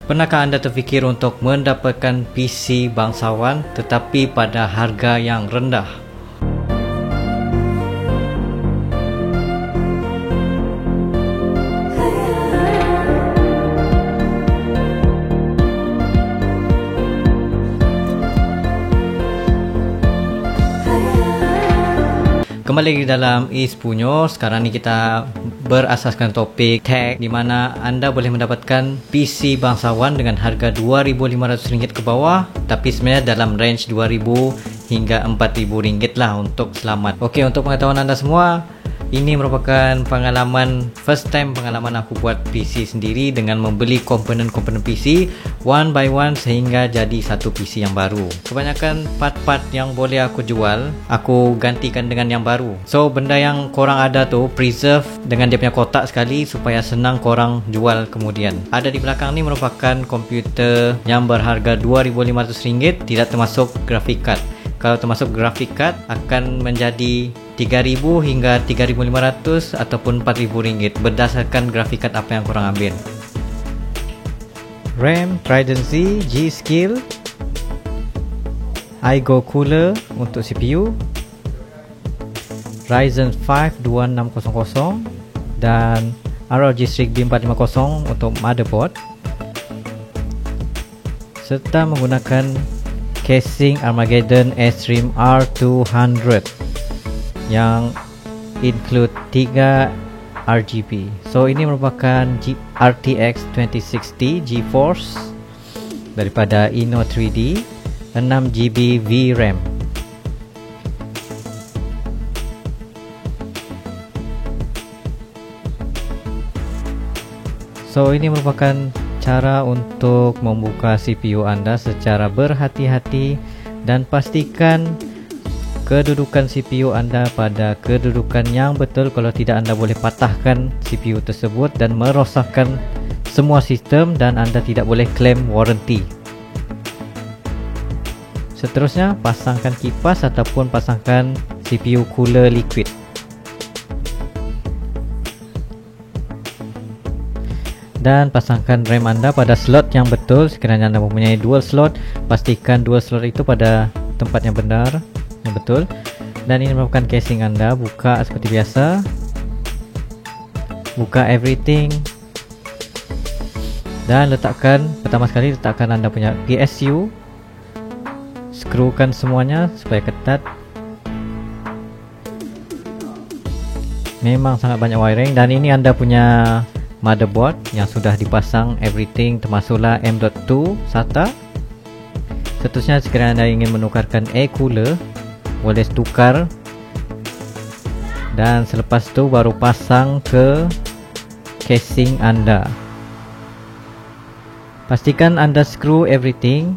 Pernahkah anda terfikir untuk mendapatkan PC bangsawan tetapi pada harga yang rendah? Kembali di dalam East-Punyo. Sekarang ni kita berasaskan topik tag di mana anda boleh mendapatkan PC bangsawan dengan harga RM2,500 ke bawah, tapi sebenarnya dalam range RM2,000 hingga RM4,000 lah untuk selamat. Okey, untuk pengetahuan anda semua, ini merupakan first time pengalaman aku buat PC sendiri dengan membeli komponen-komponen PC one by one sehingga jadi satu PC yang baru. Kebanyakan part-part yang boleh aku jual, aku gantikan dengan yang baru. So benda yang korang ada tu preserve dengan dia punya kotak sekali supaya senang korang jual kemudian. Ada di belakang ni merupakan komputer yang berharga RM2,500, tidak termasuk graphic card. Kalau termasuk graphic card akan menjadi RM3,000 hingga RM3,500 ataupun RM4,000 berdasarkan graphic card apa yang korang ambil. RAM Trident Z G-Skill, iGo Cooler untuk CPU, Ryzen 5 2600 dan ROG Strix B450 untuk motherboard, serta menggunakan casing Armageddon Airstream R200 yang include 3 RGB. So ini merupakan RTX 2060 GeForce daripada Inno3D, 6GB VRAM. So ini merupakan cara untuk membuka CPU anda secara berhati-hati dan pastikan kedudukan CPU anda pada kedudukan yang betul. Kalau tidak, anda boleh patahkan CPU tersebut dan merosakkan semua sistem dan anda tidak boleh claim warranty. Seterusnya, pasangkan kipas ataupun pasangkan CPU cooler liquid. Dan pasangkan RAM anda pada slot yang betul. Sekiranya anda mempunyai dual slot, pastikan dual slot itu pada tempat yang benar, yang betul. Dan ini merupakan casing anda. Buka seperti biasa, buka everything dan pertama sekali letakkan anda punya PSU. Skrukan semuanya supaya ketat. Memang sangat banyak wiring. Dan ini anda punya motherboard yang sudah dipasang everything, termasuklah M.2 SATA. Seterusnya, sekiranya anda ingin menukarkan air cooler, boleh tukar, dan selepas itu baru pasang ke casing anda. Pastikan anda screw everything.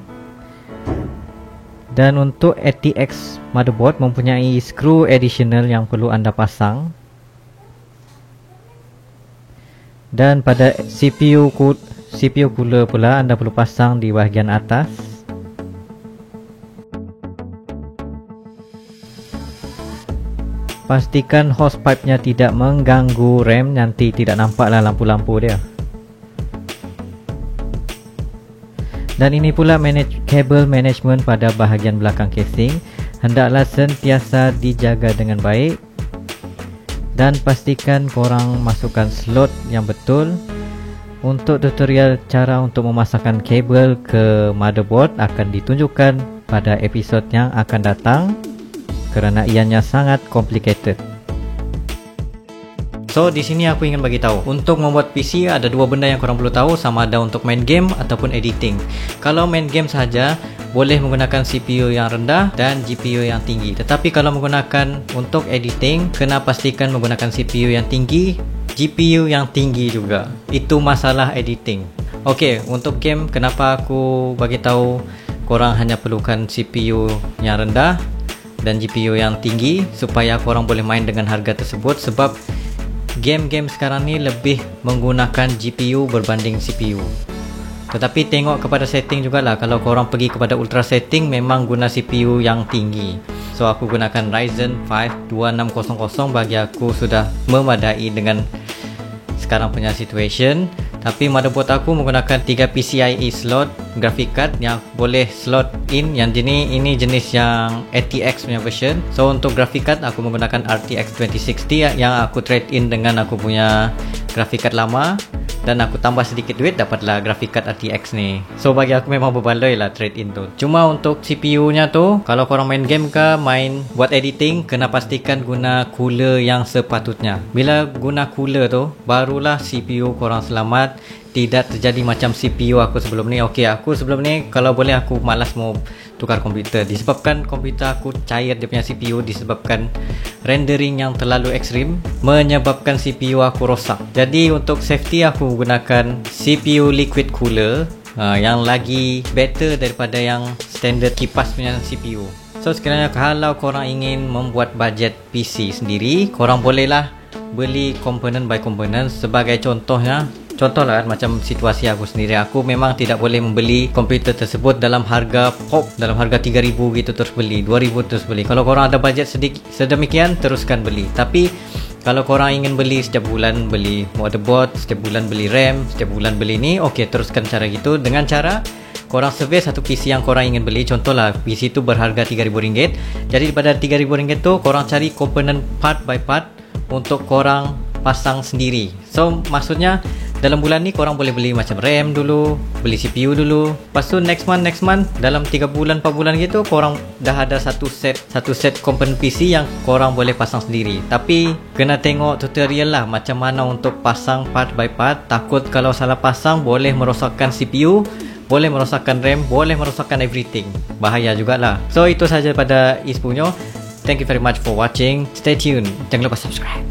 Dan untuk ATX motherboard mempunyai screw additional yang perlu anda pasang. Dan pada CPU cooler pula anda perlu pasang di bahagian atas. Pastikan hose pipe-nya tidak mengganggu RAM, nanti tidak nampaklah lampu-lampu dia. Dan ini pula kabel management pada bahagian belakang casing. Hendaklah sentiasa dijaga dengan baik. Dan pastikan korang masukkan slot yang betul. Untuk tutorial cara untuk memasangkan kabel ke motherboard akan ditunjukkan pada episod yang akan datang, kerana ianya sangat complicated. So di sini aku ingin bagi tahu, untuk membuat PC ada dua benda yang korang perlu tahu, sama ada untuk main game ataupun editing. Kalau main game saja, boleh menggunakan CPU yang rendah dan GPU yang tinggi. Tetapi kalau menggunakan untuk editing, kena pastikan menggunakan CPU yang tinggi, GPU yang tinggi juga. Itu masalah editing. Okey, untuk game, kenapa aku bagi tahu korang hanya perlukan CPU yang rendah dan GPU yang tinggi, supaya korang boleh main dengan harga tersebut. Sebab game-game sekarang ni lebih menggunakan GPU berbanding CPU. Tetapi tengok kepada setting jugalah. Kalau korang pergi kepada ultra setting, memang guna CPU yang tinggi. So aku gunakan Ryzen 5 2600. Bagi aku sudah memadai dengan sekarang punya situation. Tapi motherboard aku menggunakan 3 PCIe slot graphic card yang boleh slot in. Yang ini jenis yang ATX punya version. So untuk graphic card aku menggunakan RTX 2060 yang aku trade in dengan aku punya graphic card lama, dan aku tambah sedikit duit dapatlah graphic card RTX ni. So bagi aku memang berbaloi lah trade in tu. Cuma untuk CPU nya tu, kalau korang main game ke main buat editing, kena pastikan guna cooler yang sepatutnya. Bila guna cooler tu, barulah CPU korang selamat, tidak terjadi macam CPU aku sebelum ni. Okey, aku sebelum ni kalau boleh aku malas mau tukar komputer disebabkan komputer aku cair dia punya CPU, disebabkan rendering yang terlalu ekstrim menyebabkan CPU aku rosak. Jadi untuk safety aku gunakan CPU liquid cooler yang lagi better daripada yang standard kipas punya CPU. So sekiranya kalau korang ingin membuat budget PC sendiri, korang bolehlah beli komponen by komponen. Sebagai contohlah kan, macam situasi aku sendiri, aku memang tidak boleh membeli komputer tersebut dalam harga pop, dalam harga 3,000 gitu terus beli, 2,000 terus beli. Kalau korang ada budget sedemikian, teruskan beli. Tapi kalau korang ingin beli setiap bulan beli motherboard, setiap bulan beli RAM, setiap bulan beli ni, okey, teruskan cara gitu. Dengan cara korang survey satu PC yang korang ingin beli. Contohlah PC tu berharga RM3,000. Jadi pada RM3,000 tu korang cari komponen part by part untuk korang pasang sendiri. So maksudnya dalam bulan ni korang boleh beli macam RAM dulu, beli CPU dulu. Lepas tu next month dalam 3 bulan 4 bulan gitu, korang dah ada satu set komponen PC yang korang boleh pasang sendiri. Tapi kena tengok tutorial lah macam mana untuk pasang part by part. Takut kalau salah pasang boleh merosakkan CPU, boleh merosakkan RAM, boleh merosakkan everything. Bahaya jugalah. So itu saja pada Ispunyo. Thank you very much for watching. Stay tuned. Jangan lupa subscribe.